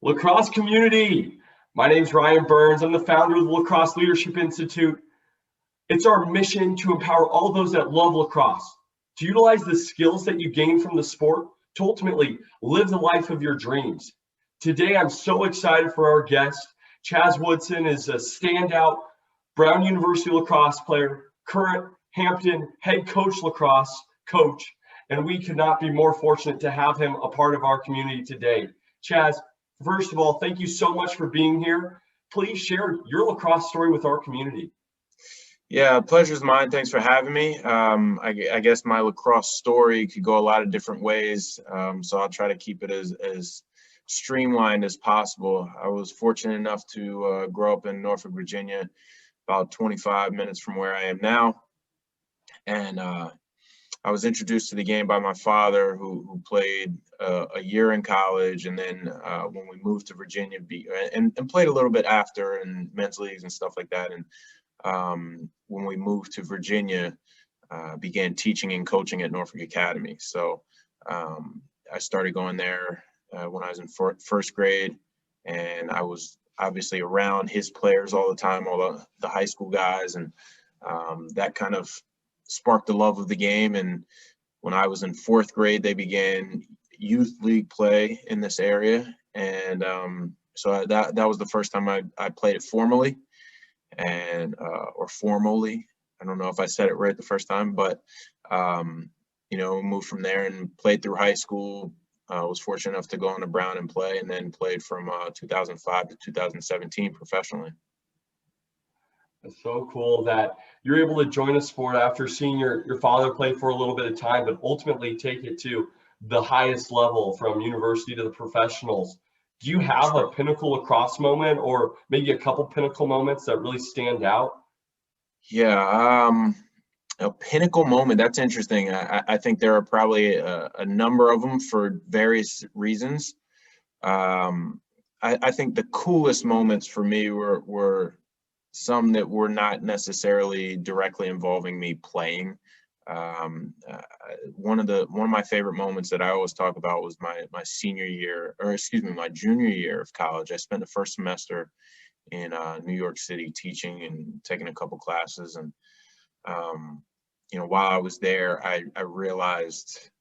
Lacrosse community, my name's Ryan Berns. I'm the founder of the Lacrosse Leadership Institute. It's our mission to empower all those that love lacrosse, to utilize the skills that you gain from the sport to ultimately live the life of your dreams. Today, I'm so excited for our guest. Chaz Woodson is a standout Brown University lacrosse player, current Hampton head coach lacrosse coach, and we could not be more fortunate to have him a part of our community today. Chaz, first of all, thank you so much for being here. Please share your lacrosse story with our community. Yeah, pleasure's mine. Thanks for having me. I guess my lacrosse story could go a lot of different ways, so I'll try to keep it as streamlined as possible. I was fortunate enough to grow up in Norfolk, Virginia, about 25 minutes from where I am now, and I was introduced to the game by my father, who played a year in college, and then when we moved to Virginia, and played a little bit after in men's leagues and stuff like that. And when we moved to Virginia, began teaching and coaching at Norfolk Academy. So I started going there when I was in first grade, and I was obviously around his players all the time, all the high school guys, and that kind of sparked the love of the game. And when I was in fourth grade, they began youth league play in this area, and so that was the first time I played it formally, and or formally. I don't know if I said it right the first time, but moved from there and played through high school. Was fortunate enough to go on to Brown and play, and then played from 2005 to 2017 professionally. It's so cool that you're able to join a sport after seeing your father play for a little bit of time, but ultimately take it to the highest level from university to the professionals. Do you have a pinnacle lacrosse moment, or maybe a couple pinnacle moments that really stand out? Yeah, a pinnacle moment, that's interesting. I think there are probably a number of them for various reasons. I think the coolest moments for me were some that were not necessarily directly involving me playing. One of my favorite moments that I always talk about was my senior year, or excuse me, my junior year of college. I spent the first semester in New York City teaching and taking a couple classes, and while I was there, I realized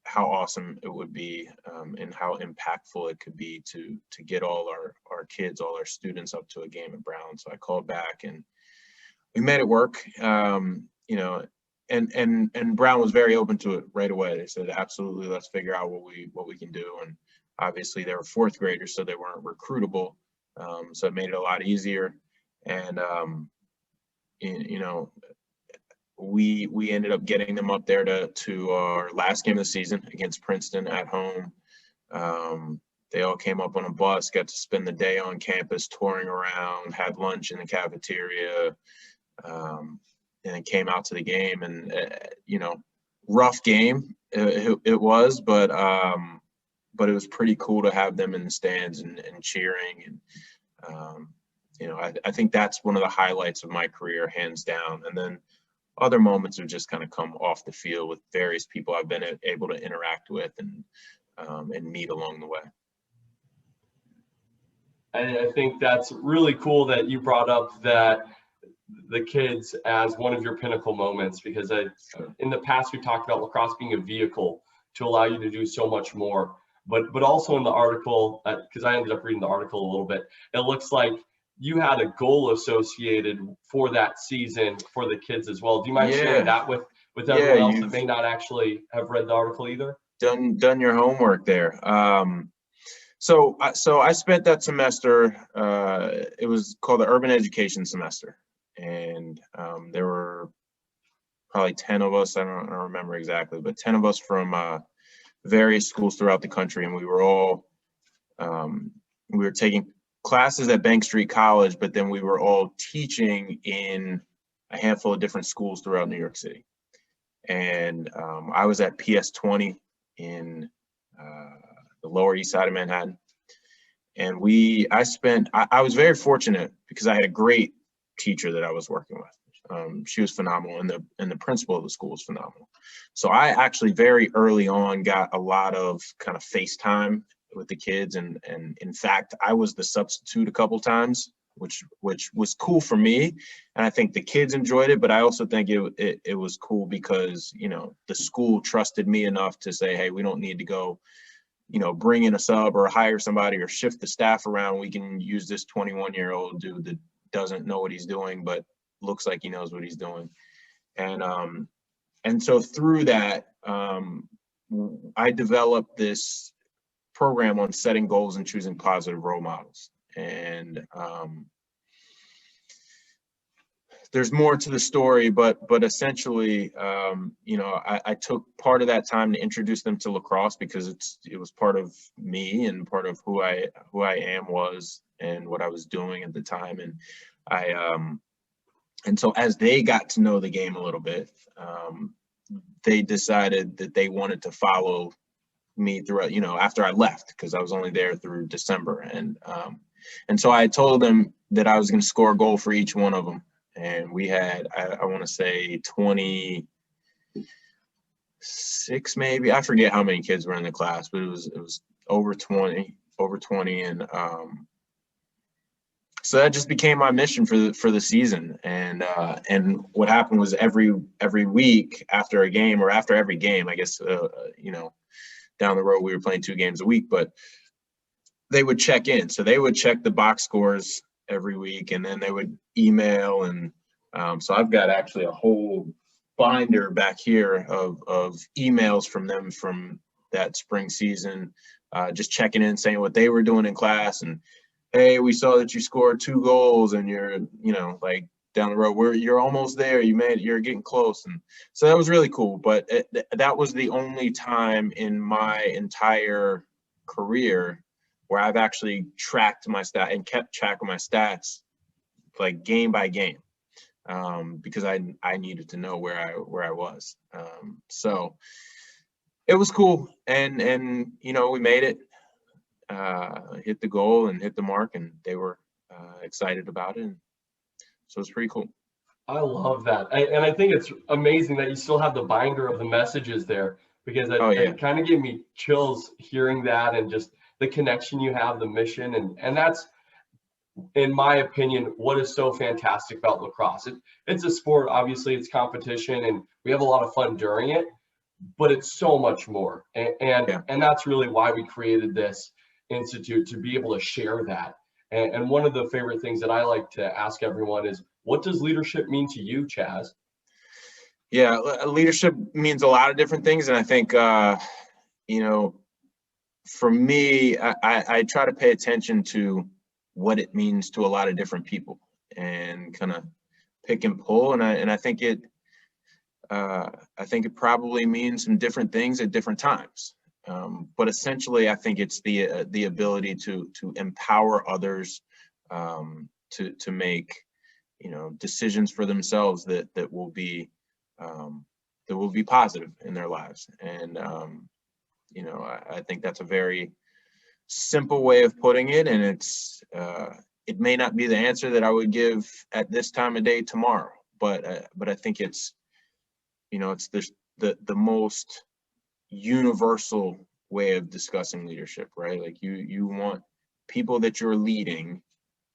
how awesome it would be, and how impactful it could be to get all our kids, all our students up to a game at Brown. So I called back and we made it work. And Brown was very open to it right away. They said, absolutely, let's figure out what we can do. And obviously they were fourth graders, so they weren't recruitable. So it made it a lot easier. And we ended up getting them up there to our last game of the season against Princeton at home. They all came up on a bus, got to spend the day on campus touring around, had lunch in the cafeteria, and then came out to the game. And rough game it was, but it was pretty cool to have them in the stands and cheering. And I think that's one of the highlights of my career, hands down. And then other moments have just kind of come off the field with various people I've been able to interact with and meet along the way. I think that's really cool that you brought up that the kids as one of your pinnacle moments, because in the past we talked about lacrosse being a vehicle to allow you to do so much more. But also in the article, because I ended up reading the article a little bit, it looks like you had a goal associated for that season for the kids as well. Do you mind sharing that with everyone else that may not actually have read the article either? Done your homework there. So I spent that semester. It was called the Urban Education Semester, and there were probably 10 of us. I don't remember exactly, but 10 of us from various schools throughout the country, and we were all we were taking classes at Bank Street College, but then we were all teaching in a handful of different schools throughout New York City. And I was at PS20 in the Lower East Side of Manhattan. And I was very fortunate because I had a great teacher that I was working with. She was phenomenal, and the principal of the school was phenomenal. So I actually very early on got a lot of kind of FaceTime the kids, and in fact, I was the substitute a couple times, which was cool for me, and I think the kids enjoyed it. But I also think it was cool because, you know, the school trusted me enough to say, hey, we don't need to go, you know, bring in a sub or hire somebody or shift the staff around. We can use this 21-year-old dude that doesn't know what he's doing, but looks like he knows what he's doing. And so through that, I developed this program on setting goals and choosing positive role models. And there's more to the story, but essentially, you know, I took part of that time to introduce them to lacrosse because it was part of me and part of who I was and what I was doing at the time. And and so as they got to know the game a little bit, they decided that they wanted to follow me throughout, you know, after I left, because I was only there through December. And so I told them that I was going to score a goal for each one of them. And we had, I want to say 26 maybe. I forget how many kids were in the class, but it was over 20. And so that just became my mission for the season. And what happened was every week after a game, or after every game, I guess, you know, down the road we were playing 2 games a week, but they would check in. So they would check the box scores every week, and then they would email. And so I've got actually a whole binder back here of emails from them from that spring season, just checking in, saying what they were doing in class. And, hey, we saw that you scored 2 goals and you're, you know, like down the road, you're almost there. You're getting close. And so that was really cool. But that was the only time in my entire career where I've actually tracked my stat and kept track of my stats, like game by game, because I needed to know where I was. So it was cool, and you know, we made it, hit the goal and hit the mark, and they were excited about it. And so it's pretty cool. I love that. And I think it's amazing that you still have the binder of the messages there, because it kind of gave me chills hearing that, and just the connection you have, the mission. And that's, in my opinion, what is so fantastic about lacrosse. It's a sport, obviously it's competition, and we have a lot of fun during it, but it's so much more. And that's really why we created this institute, to be able to share that. And one of the favorite things that I like to ask everyone is, what does leadership mean to you, Chaz? Yeah, leadership means a lot of different things. And I think, you know, for me, I try to pay attention to what it means to a lot of different people, and kind of pick and pull. And I think it probably means some different things at different times. But essentially, I think it's the ability to empower others, to make, you know, decisions for themselves that will be positive in their lives. And you know, I think that's a very simple way of putting it, and it may not be the answer that I would give at this time of day tomorrow, but I think it's, you know, it's the most universal way of discussing leadership, right? Like you want people that you're leading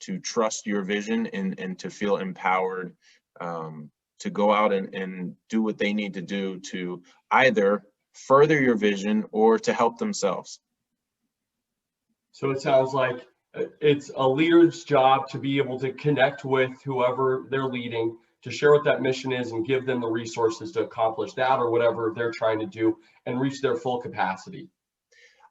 to trust your vision and to feel empowered, to go out and do what they need to do to either further your vision or to help themselves. So it sounds like it's a leader's job to be able to connect with whoever they're leading, to share what that mission is, and give them the resources to accomplish that or whatever they're trying to do, and reach their full capacity.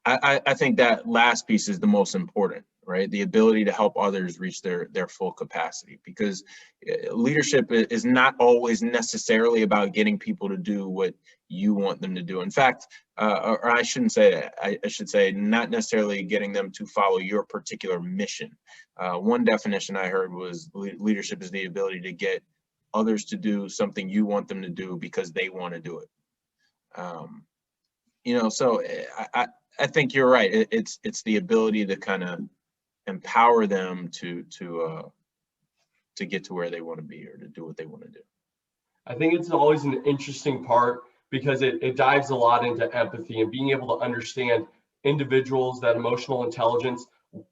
I think that last piece is the most important, right? The ability to help others reach their full capacity, because leadership is not always necessarily about getting people to do what you want them to do. In fact, or I shouldn't say that. I should say not necessarily getting them to follow your particular mission. One definition I heard was leadership is the ability to get others to do something you want them to do because they want to do it. You know, so I think you're right. It's the ability to kind of empower them to get to where they want to be, or to do what they want to do. I think it's always an interesting part, because it dives a lot into empathy and being able to understand individuals, that emotional intelligence,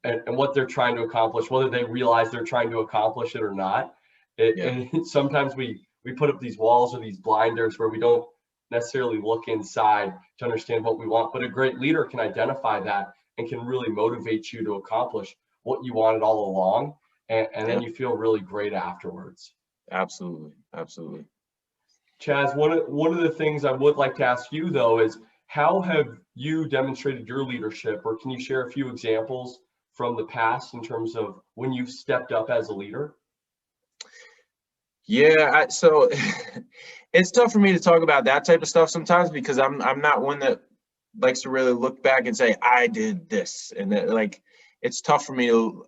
and what they're trying to accomplish, whether they realize they're trying to accomplish it or not. And sometimes we put up these walls or these blinders where we don't necessarily look inside to understand what we want. But a great leader can identify that and can really motivate you to accomplish what you wanted all along. And then you feel really great afterwards. Absolutely. Absolutely. Chaz, one of the things I would like to ask you, though, is how have you demonstrated your leadership, or can you share a few examples from the past in terms of when you've stepped up as a leader? Yeah, so it's tough for me to talk about that type of stuff sometimes because I'm not one that likes to really look back and say I did this, and like it's tough for me to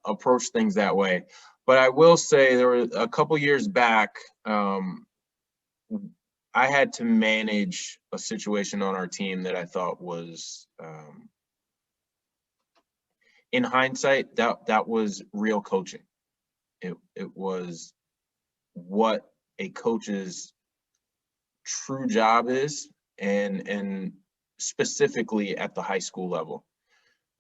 approach things that way. But I will say there were a couple years back, I had to manage a situation on our team that I thought was, in hindsight, that was real coaching. It was what a coach's true job is, and specifically at the high school level.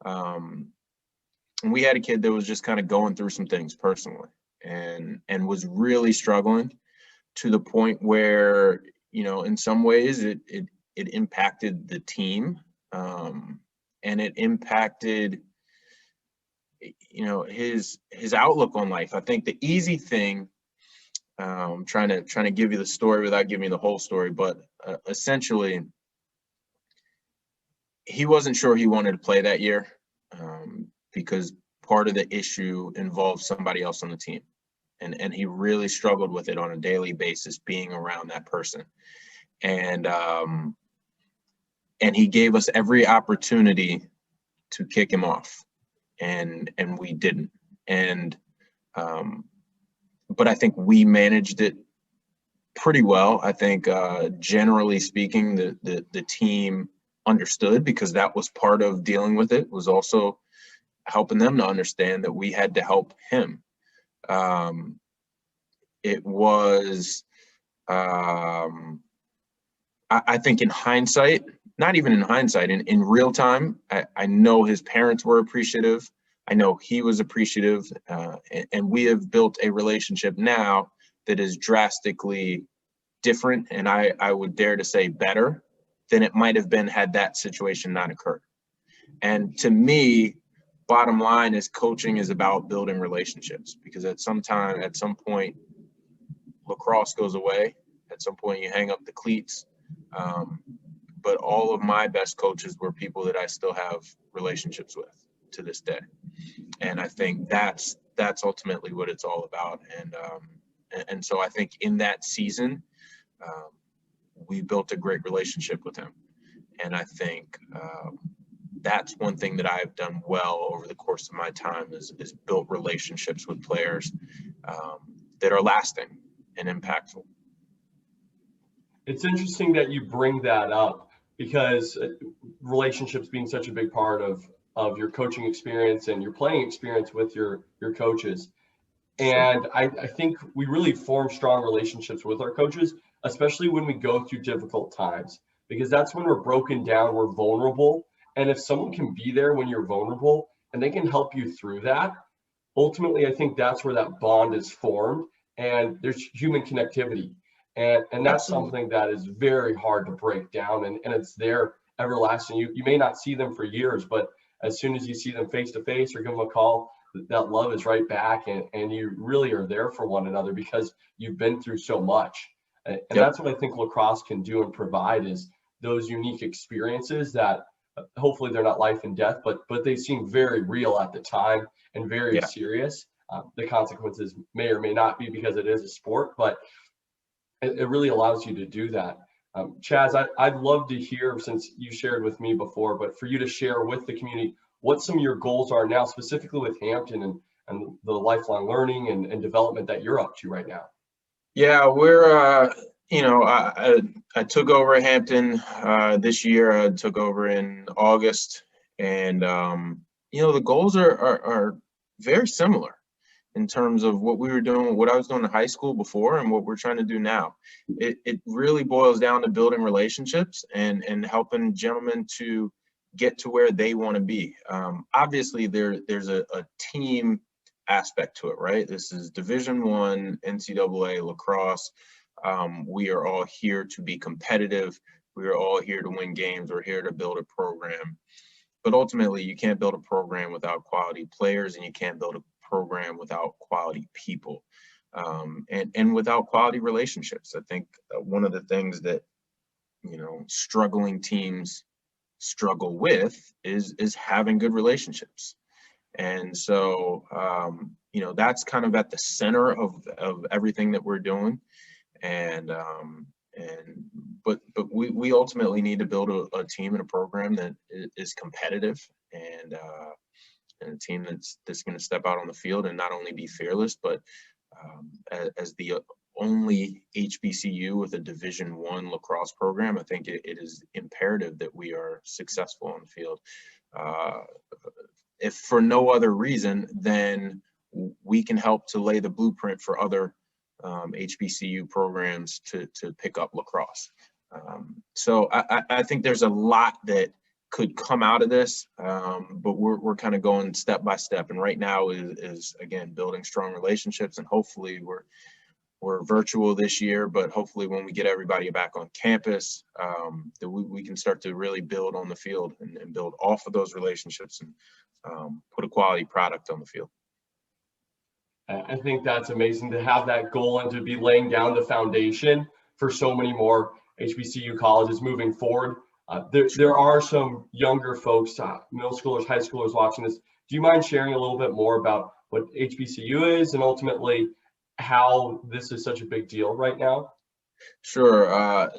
And we had a kid that was just kind of going through some things personally and was really struggling to the point where, in some ways it impacted the team, and it impacted, his outlook on life. I think the easy thing, trying to give you the story without giving you the whole story, but essentially he wasn't sure he wanted to play that year, because part of the issue involved somebody else on the team. And he really struggled with it on a daily basis, being around that person. And he gave us every opportunity to kick him off, and we didn't. And but I think we managed it pretty well. I think generally speaking, the team understood, because that was part of dealing with it, was also helping them to understand that we had to help him. It was, I think in hindsight, not even in hindsight, in real time, I know his parents were appreciative. I know he was appreciative, and we have built a relationship now that is drastically different, and I would dare to say better than it might have been had that situation not occurred. And to me, bottom line is coaching is about building relationships, because at some point, lacrosse goes away. At some point, you hang up the cleats. But all of my best coaches were people that I still have relationships with to this day. And I think that's ultimately what it's all about. And so I think in that season, we built a great relationship with him. And I think that's one thing that I've done well over the course of my time is built relationships with players that are lasting and impactful. It's interesting that you bring that up, because relationships being such a big part of your coaching experience and your playing experience with your coaches. And I think we really form strong relationships with our coaches, especially when we go through difficult times, because that's when we're broken down, we're vulnerable. And if someone can be there when you're vulnerable and they can help you through that, ultimately, I think that's where that bond is formed, and there's human connectivity. And that's Absolutely. something that is very hard to break down, and it's there everlasting. You may not see them for years, but as soon as you see them face to face or give them a call, that love is right back, and you really are there for one another because you've been through so much. And that's what I think lacrosse can do and provide, is those unique experiences that hopefully they're not life and death, but they seem very real at the time and very serious. The consequences may or may not be, because it is a sport, but it really allows you to do that. Chaz, I'd love to hear, since you shared with me before, but for you to share with the community what some of your goals are now, specifically with Hampton and the lifelong learning and development that you're up to right now. Yeah, we're, I took over Hampton this year. I took over in August, and, the goals are very similar in terms of what we were doing, what I was doing in high school before, and what we're trying to do now. It really boils down to building relationships and helping gentlemen to get to where they want to be. Obviously, there's a team aspect to it, right? This is Division I NCAA lacrosse. We are all here to be competitive. We are all here to win games. We're here to build a program. But ultimately, you can't build a program without quality players, and you can't build a program without quality people, and without quality relationships. I think one of the things that, you know, struggling teams struggle with is having good relationships. And so, you know, that's kind of at the center of everything that we're doing. But we ultimately need to build a team and a program that is competitive, and a team that's going to step out on the field and not only be fearless, but as the only HBCU with a Division I lacrosse program, I think it is imperative that we are successful on the field. If for no other reason than we can help to lay the blueprint for other HBCU programs to pick up lacrosse. So I think there's a lot that could come out of this, but we're kind of going step by step. And right now is again, building strong relationships, and hopefully we're virtual this year, but hopefully when we get everybody back on campus, that we can start to really build on the field and build off of those relationships and put a quality product on the field. I think that's amazing to have that goal and to be laying down the foundation for so many more HBCU colleges moving forward. There are some younger folks, middle schoolers, high schoolers watching this. Do you mind sharing a little bit more about what HBCU is and ultimately how this is such a big deal right now? Sure.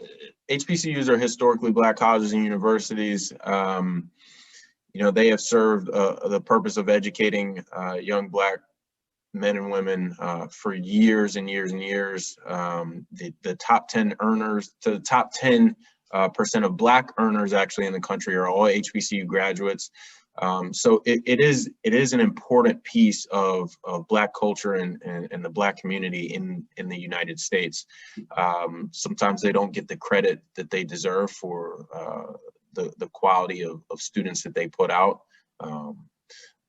HBCUs are historically Black colleges and universities. You know, they have served the purpose of educating young Black men and women for years and years and years. The top 10 earners, the top 10% of Black earners actually in the country are all HBCU graduates. So it is an important piece of Black culture and the Black community in the United States. Sometimes they don't get the credit that they deserve for the quality of students that they put out.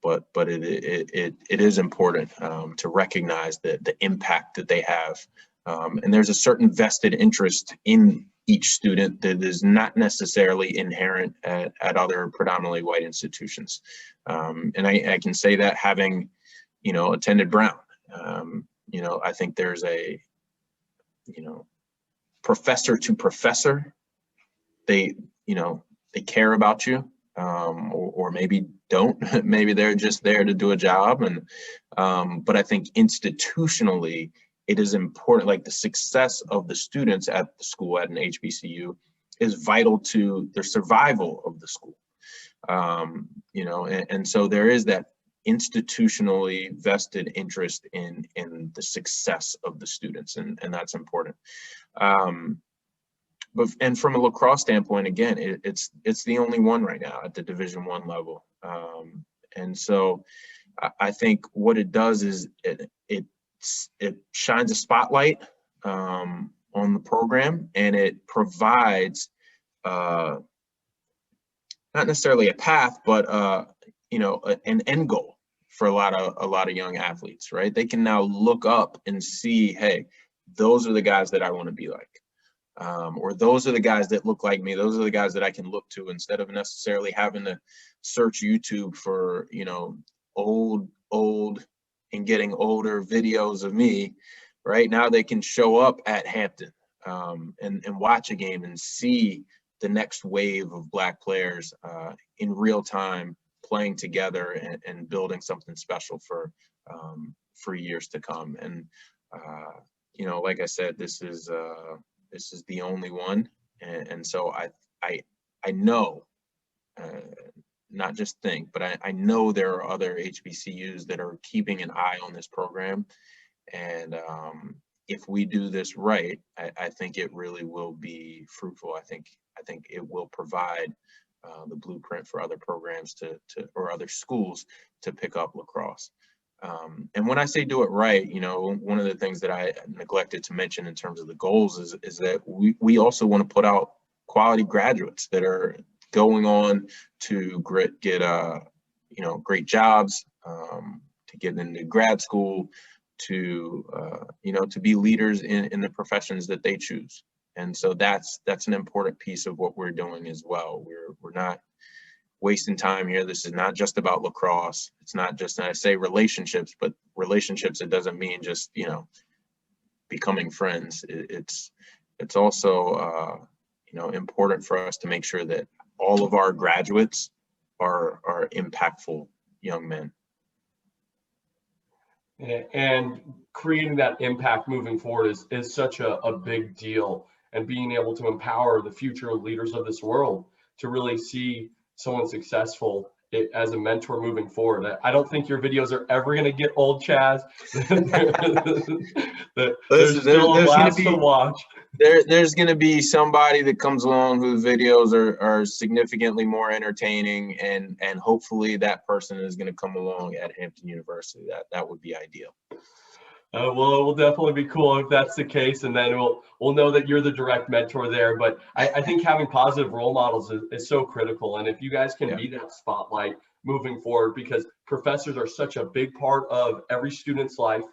But it is important to recognize the impact that they have. And there's a certain vested interest in each student that is not necessarily inherent at other predominantly white institutions. And I can say that having, you know, attended Brown, you know, I think there's a, you know, professor to professor, they care about you, or maybe don't, maybe they're just there to do a job. And, but I think institutionally, it is important, like the success of the students at the school at an HBCU is vital to their survival of the school. You know, and so there is that institutionally vested interest in the success of the students, and that's important. And from a lacrosse standpoint, again, it's the only one right now at the Division I level. And so I think what it does is it shines a spotlight on the program, and it provides not necessarily a path, but you know, an end goal for a lot of young athletes, right? They can now look up and see, hey, those are the guys that I want to be like. Or those are the guys that look like me. Those are the guys that I can look to, instead of necessarily having to search YouTube for, you know, old and getting older videos of me. Right now they can show up at Hampton and watch a game and see the next wave of Black players in real time playing together and building something special for years to come. And you know, like I said, this is the only one, and so I know, not just think, but I know there are other HBCUs that are keeping an eye on this program, and if we do this right, I think it really will be fruitful. I think it will provide the blueprint for other programs or other schools to pick up lacrosse. And when I say do it right, you know, one of the things that I neglected to mention in terms of the goals is that we also want to put out quality graduates that are going on to get great jobs, to get into grad school, to to be leaders in the professions that they choose. And so that's an important piece of what we're doing as well. We're not wasting time here. This is not just about lacrosse. It's not just, and I say relationships, but relationships, it doesn't mean just, becoming friends. It's also, important for us to make sure that all of our graduates are impactful young men. And creating that impact moving forward is such a big deal, and being able to empower the future leaders of this world to really see someone successful as a mentor moving forward. I don't think your videos are ever going to get old, Chaz. There's still a blast to watch. There's going to be somebody that comes along whose videos are significantly more entertaining, and hopefully that person is going to come along at Hampton University. That would be ideal. Well, it will definitely be cool if that's the case, and then we'll know that you're the direct mentor there. But I think having positive role models is so critical, and if you guys can be that spotlight moving forward, because professors are such a big part of every student's life.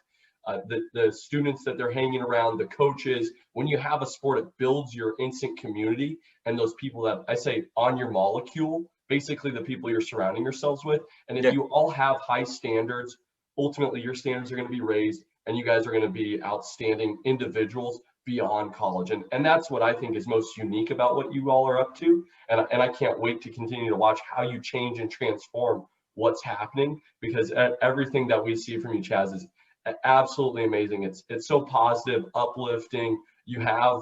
The students that they're hanging around, the coaches, when you have a sport, it builds your instant community, and those people that I say on your molecule, basically the people you're surrounding yourselves with. And if you all have high standards, ultimately your standards are going to be raised, and you guys are going to be outstanding individuals beyond college. And that's what I think is most unique about what you all are up to. And I can't wait to continue to watch how you change and transform what's happening, because everything that we see from you, Chaz, is absolutely amazing. It's so positive, uplifting. You have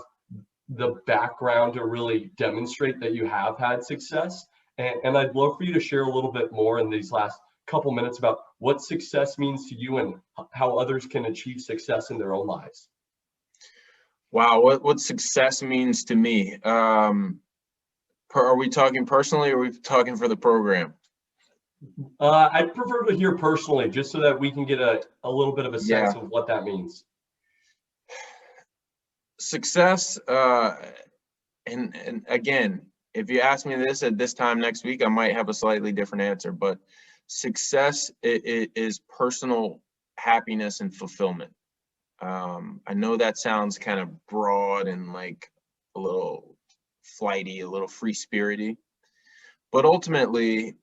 the background to really demonstrate that you have had success. And I'd love for you to share a little bit more in these last couple minutes about what success means to you and how others can achieve success in their own lives. Wow, what success means to me. Are we talking personally, or are we talking for the program? I'd prefer to hear personally, just so that we can get a little bit of a sense of what that means. Success, and again, if you ask me this at this time next week, I might have a slightly different answer, but success is personal happiness and fulfillment. I know that sounds kind of broad and like a little flighty, a little free-spirited, but ultimately,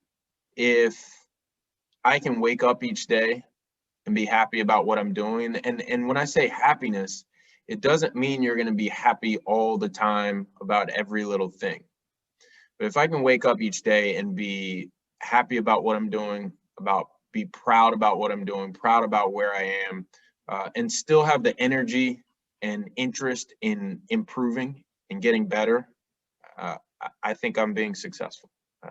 if I can wake up each day and be happy about what I'm doing, and when I say happiness, it doesn't mean you're going to be happy all the time about every little thing. But if I can wake up each day and be happy about what I'm doing, be proud about what I'm doing, proud about where I am, and still have the energy and interest in improving and getting better, I think I'm being successful.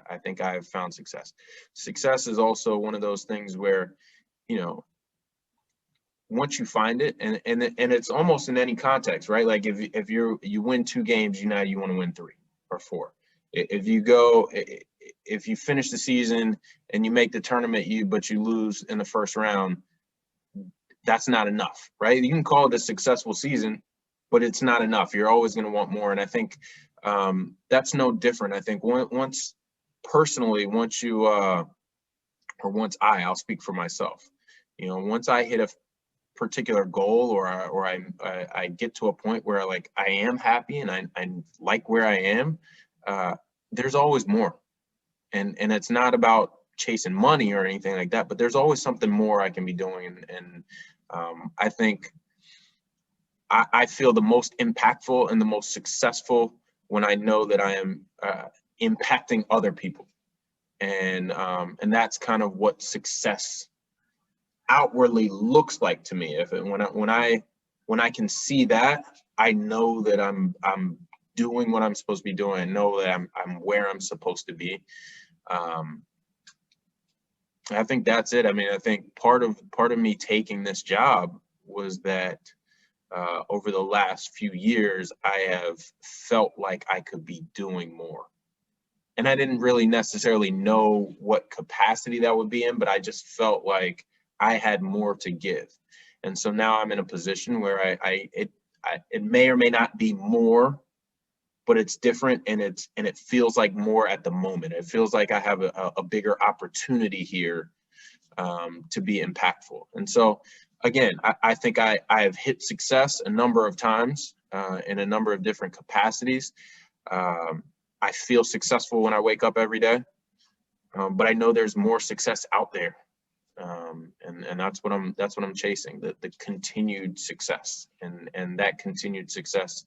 I think I have found success. Success is also one of those things where, once you find it, and it's almost in any context, right? Like if you win 2 games, you want to win 3 or 4. If you finish the season and you make the tournament, but you lose in the first round, that's not enough, right? You can call it a successful season, but it's not enough. You're always going to want more. And I think that's no different. I think once I'll speak for myself, once I hit a particular goal, or I get to a point where I am happy and I like where I am, there's always more. And it's not about chasing money or anything like that, but there's always something more I can be doing. And I think I feel the most impactful and the most successful when I know that I am impacting other people. And that's kind of what success outwardly looks like to me. When I can see that, I know that I'm doing what I'm supposed to be doing. I know that I'm where I'm supposed to be. I think that's it. I mean, I think part of me taking this job was that over the last few years, I have felt like I could be doing more. And I didn't really necessarily know what capacity that would be in, but I just felt like I had more to give. And so now I'm in a position where it may or may not be more but it's different, and it feels like more at the moment. It feels like I have a bigger opportunity here to be impactful. And so, again, I think I have hit success a number of times in a number of different capacities. I feel successful when I wake up every day, but I know there's more success out there, and that's what I'm chasing, the continued success, and that continued success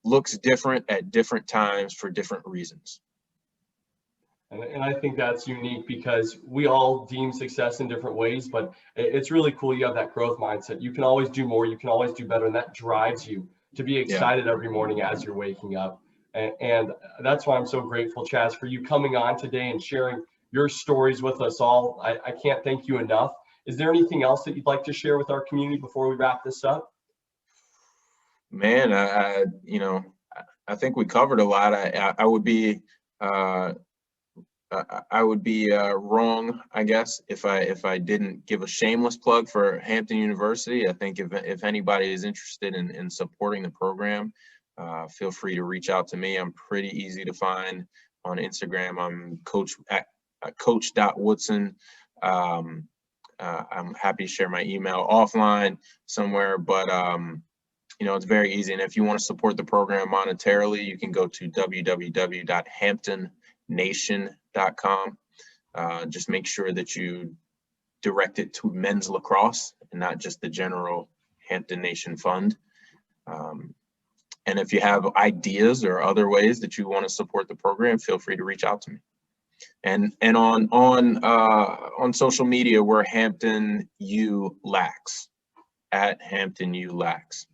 looks different at different times for different reasons. And I think that's unique because we all deem success in different ways, but it's really cool. You have that growth mindset. You can always do more. You can always do better. And that drives you to be excited every morning as you're waking up. And that's why I'm so grateful, Chaz, for you coming on today and sharing your stories with us all. I can't thank you enough. Is there anything else that you'd like to share with our community before we wrap this up? Man, I think we covered a lot. I would be wrong, I guess, if I didn't give a shameless plug for Hampton University. I think if anybody is interested in supporting the program, feel free to reach out to me. I'm pretty easy to find on Instagram. I'm coach.woodson. I'm happy to share my email offline somewhere, but it's very easy. And if you want to support the program monetarily, you can go to www.hamptonnation.com. Just make sure that you direct it to men's lacrosse and not just the general Hampton Nation Fund. And if you have ideas or other ways that you want to support the program, feel free to reach out to me. And on social media, we're Hampton U Lax, at Hampton U Lax.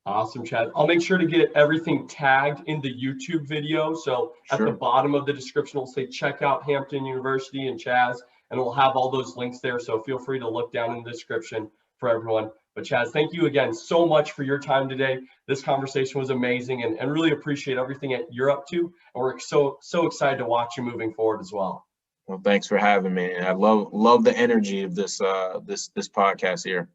Awesome, Chaz. I'll make sure to get everything tagged in the YouTube video. So at the bottom of the description, it'll say check out Hampton University and Chaz, and we'll have all those links there. So feel free to look down in the description for everyone. But Chaz, thank you again so much for your time today. This conversation was amazing, and really appreciate everything that you're up to. And we're so excited to watch you moving forward as well. Well, thanks for having me. I love the energy of this podcast here.